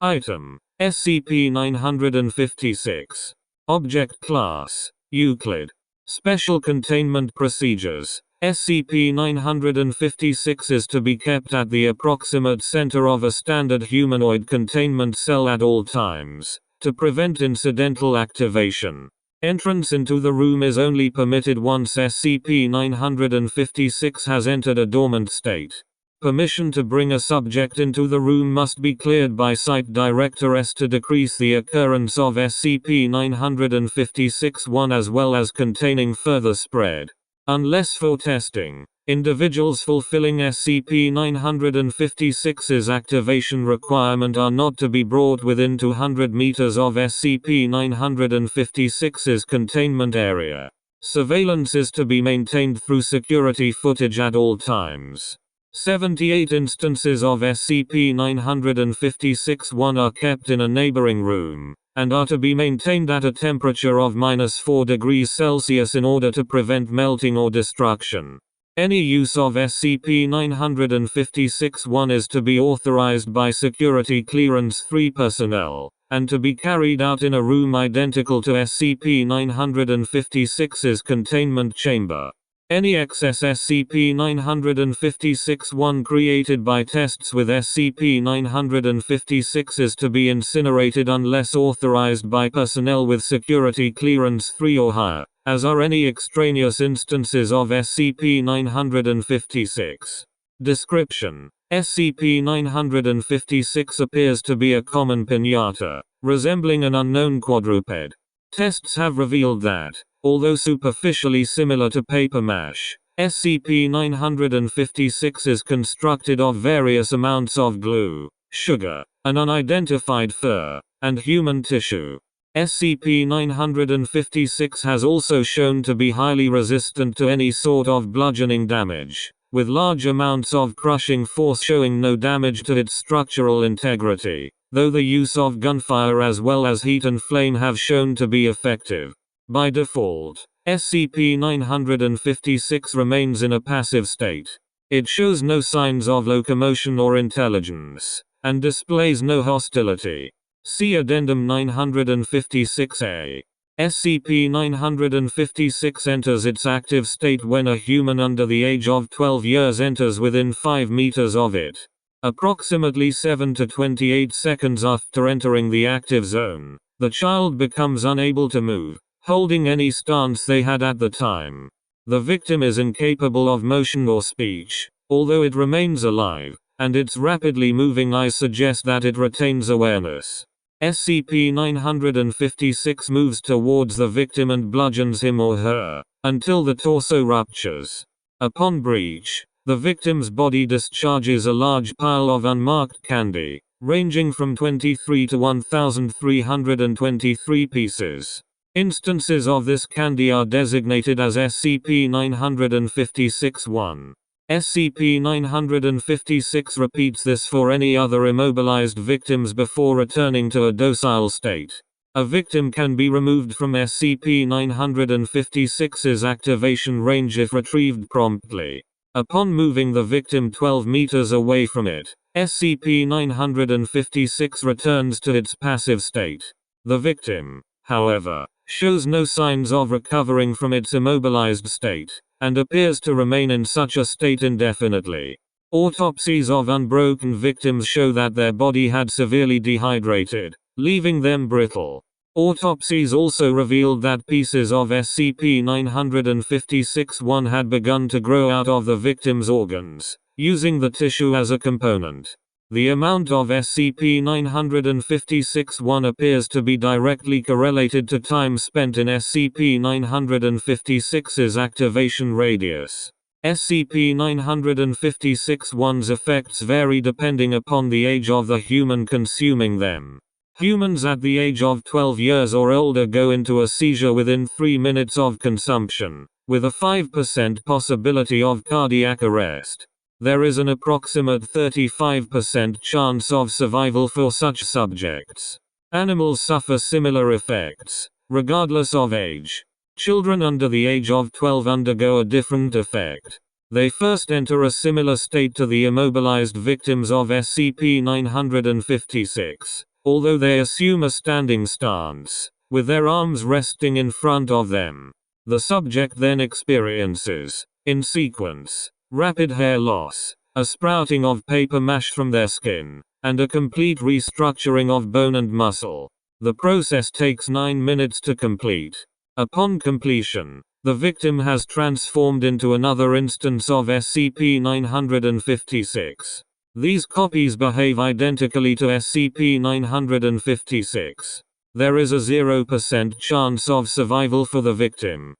Item: SCP-956. Object Class: Euclid. Special Containment Procedures: SCP-956 is to be kept at the approximate center of a standard humanoid containment cell at all times, to prevent incidental activation. Entrance into the room is only permitted once SCP-956 has entered a dormant state. Permission to bring a subject into the room must be cleared by Site Director S to decrease the occurrence of SCP-956-1 as well as containing further spread. Unless for testing, individuals fulfilling SCP-956's activation requirement are not to be brought within 200 meters of SCP-956's containment area. Surveillance is to be maintained through security footage at all times. 78 instances of SCP-956-1 are kept in a neighboring room, and are to be maintained at a temperature of -4 degrees Celsius in order to prevent melting or destruction. Any use of SCP-956-1 is to be authorized by Security Clearance 3 personnel, and to be carried out in a room identical to SCP-956's containment chamber. Any excess SCP-956-1 created by tests with SCP-956 is to be incinerated unless authorized by personnel with Security Clearance 3 or higher, as are any extraneous instances of SCP-956. Description: SCP-956 appears to be a common piñata, resembling an unknown quadruped. Tests have revealed that, although superficially similar to paper mache, SCP-956 is constructed of various amounts of glue, sugar, an unidentified fur, and human tissue. SCP-956 has also shown to be highly resistant to any sort of bludgeoning damage, with large amounts of crushing force showing no damage to its structural integrity, though the use of gunfire as well as heat and flame have shown to be effective. By default, SCP-956 remains in a passive state. It shows no signs of locomotion or intelligence, and displays no hostility. See Addendum 956-A. SCP-956 enters its active state when a human under the age of 12 years enters within 5 meters of it. Approximately 7 to 28 seconds after entering the active zone, the child becomes unable to move, holding any stance they had at the time. The victim is incapable of motion or speech, although it remains alive, and its rapidly moving eyes suggest that it retains awareness. SCP-956 moves towards the victim and bludgeons him or her, until the torso ruptures. Upon breach, the victim's body discharges a large pile of unmarked candy, ranging from 23 to 1,323 pieces. Instances of this candy are designated as SCP-956-1. SCP-956 repeats this for any other immobilized victims before returning to a docile state. A victim can be removed from SCP-956's activation range if retrieved promptly. Upon moving the victim 12 meters away from it, SCP-956 returns to its passive state. The victim, however, shows no signs of recovering from its immobilized state, and appears to remain in such a state indefinitely. Autopsies of unbroken victims show that their body had severely dehydrated, leaving them brittle. Autopsies also revealed that pieces of SCP-956-1 had begun to grow out of the victim's organs, using the tissue as a component. The amount of SCP-956-1 appears to be directly correlated to time spent in SCP-956's activation radius. SCP-956-1's effects vary depending upon the age of the human consuming them. Humans at the age of 12 years or older go into a seizure within 3 minutes of consumption, with a 5% possibility of cardiac arrest. There is an approximate 35% chance of survival for such subjects. Animals suffer similar effects, regardless of age. Children under the age of 12 undergo a different effect. They first enter a similar state to the immobilized victims of SCP-956, although they assume a standing stance, with their arms resting in front of them. The subject then experiences, in sequence, rapid hair loss, a sprouting of paper mache from their skin, and a complete restructuring of bone and muscle. The process takes 9 minutes to complete. Upon completion, the victim has transformed into another instance of SCP-956. These copies behave identically to SCP-956. There is a 0% chance of survival for the victim.